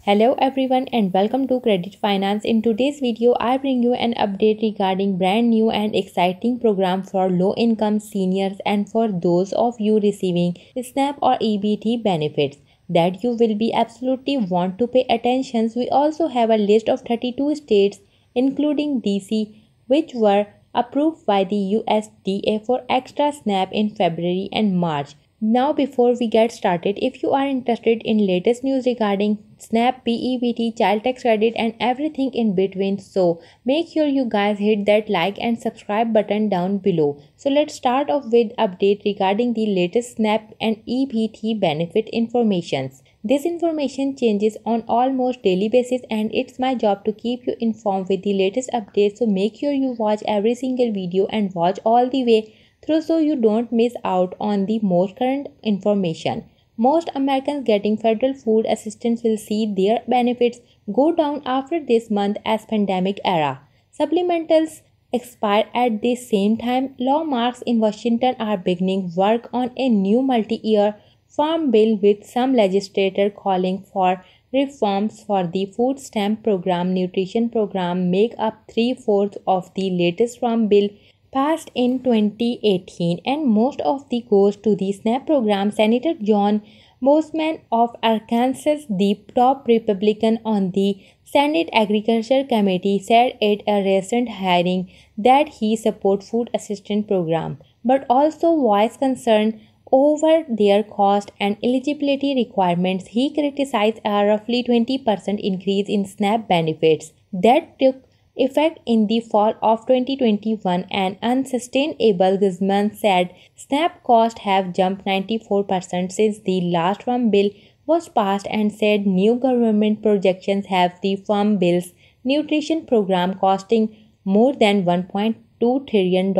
Hello everyone and welcome to Credit Finance. In today's video, I bring you an update regarding brand new and exciting program for low income seniors and for those of you receiving SNAP or EBT benefits that you will be absolutely want to pay attention. We also have a list of 32 states including DC which were approved by the USDA for extra SNAP in February and March. Now before we get started, if you are interested in latest news regarding SNAP, PEBT, child tax credit and everything in between, so make sure you guys hit that like and subscribe button down below. So let's start off with update regarding the latest SNAP and EBT benefit informations. This information changes on almost daily basis and it's my job to keep you informed with the latest updates, so make sure you watch every single video and watch all the way through so you don't miss out on the most current information. Most Americans getting federal food assistance will see their benefits go down after this month as pandemic era supplementals expire. At the same time, lawmakers in Washington are beginning work on a new multi-year farm bill with some legislators calling for reforms for the food stamp program. Nutrition program make up 3/4 of the latest farm bill passed in 2018 and most of the goes to the SNAP program. Senator John Boozman of Arkansas, the top Republican on the Senate Agriculture Committee, said at a recent hearing that he supports food assistance program but also voiced concern over their cost and eligibility requirements. He criticized a roughly 20% increase in SNAP benefits that took effect in the fall of 2021 and unsustainable. Guzman said SNAP costs have jumped 94% since the last farm bill was passed and said new government projections have the farm bill's nutrition program costing more than $1.2 trillion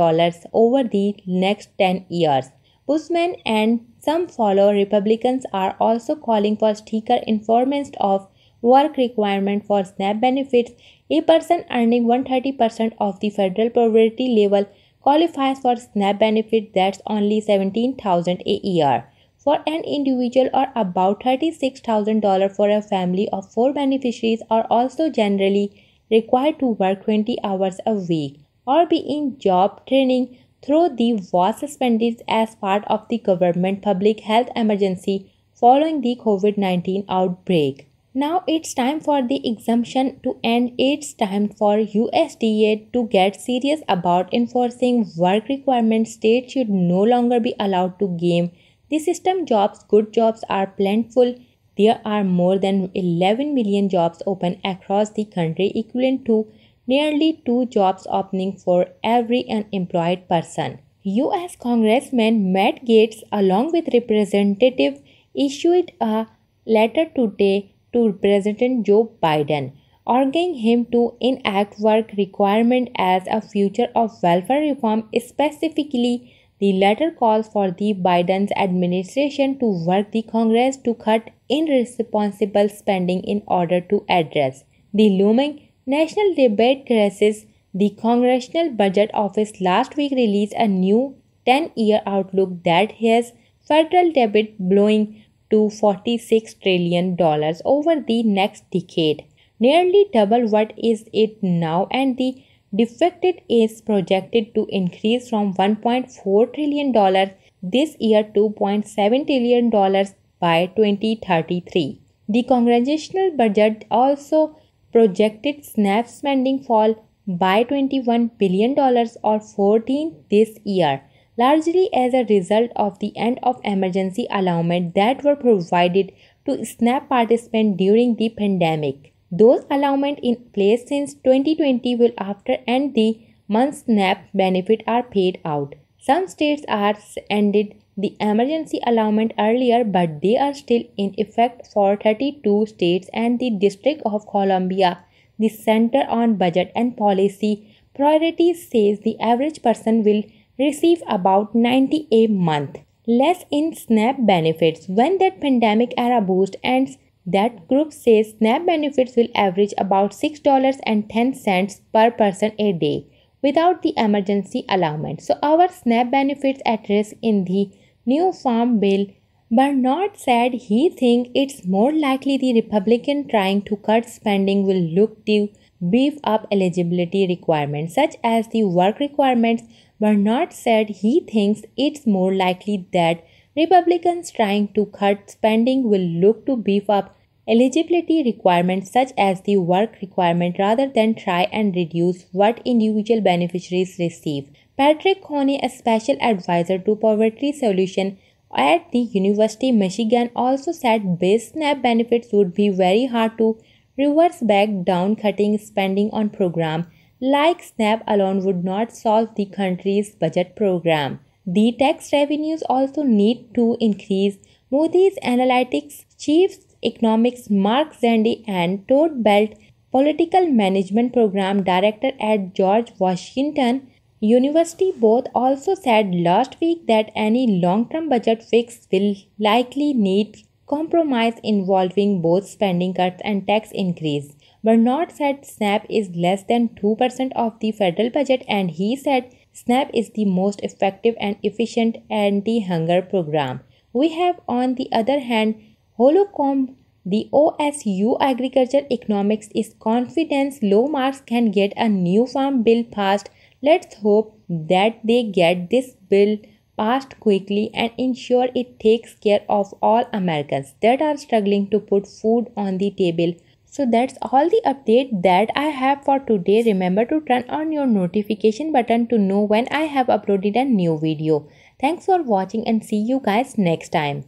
over the next 10 years. Boozman and some fellow Republicans are also calling for stricter enforcement of work requirement for SNAP benefits. A person earning 130% of the federal poverty level qualifies for SNAP benefit. That's only $17,000 a year for an individual or about $36,000 for a family of 4 beneficiaries are also generally required to work 20 hours a week or be in job training though the was suspended as part of the government public health emergency following the COVID-19 outbreak. Now it's time for the exemption to end. It's time for USDA to get serious about enforcing work requirements. States should no longer be allowed to game the system. Good jobs are plentiful. There are more than 11 million jobs open across the country, equivalent to nearly 2 jobs opening for every unemployed person. US Congressman Matt Gaetz along with Representative issued a letter today to President Joe Biden, urging him to enact work requirement as a feature of welfare reform. Specifically, the letter calls for the Biden's administration to work the Congress to cut irresponsible spending in order to address the looming national debt crisis. The Congressional Budget Office last week released a new 10-year outlook that has federal debt blowing to $46 trillion over the next decade, nearly double what is it now, and the deficit is projected to increase from $1.4 trillion this year to $2.7 trillion by 2033. The congressional budget also projected SNAP spending fall by $21 billion or 14% this year, largely as a result of the end of emergency allowance that were provided to SNAP participants during the pandemic. Those allowances in place since 2020 will after end the month SNAP benefits are paid out. Some states are ended the emergency allowance earlier, but they are still in effect for 32 states and the District of Columbia. The Center on Budget and Policy Priorities says the average person will receive about 90 a month less in SNAP benefits when that pandemic era boost ends. That group says SNAP benefits will average about $6.10 per person a day without the emergency allowance. So our SNAP benefits at risk in the new farm bill Bernard said he thinks it's more likely the Republican trying to cut spending will look to beef up eligibility requirements such as the work requirements. Bernard said he thinks it's more likely that Republicans trying to cut spending will look to beef up eligibility requirements such as the work requirement rather than try and reduce what individual beneficiaries receive. Patrick Coney, a special advisor to poverty solution at the University of Michigan, also said base SNAP benefits would be very hard to reverse back down. Cutting spending on programs like SNAP alone would not solve the country's budget program. The tax revenues also need to increase. Moody's Analytics chief economics Mark Zandi and Todd Belt, political management program director at George Washington University, both also said last week that any long-term budget fix will likely need compromise involving both spending cuts and tax increase. Bernard said SNAP is less than 2% of the federal budget, and he said SNAP is the most effective and efficient anti-hunger program. We have, on the other hand, Holcomb. The OSU Agriculture Economics is confident low marks can get a new farm bill passed. Let's hope that they get this bill passed quickly and ensure it takes care of all Americans that are struggling to put food on the table. So that's all the update that I have for today. Remember to turn on your notification button to know when I have uploaded a new video. Thanks for watching and see you guys next time.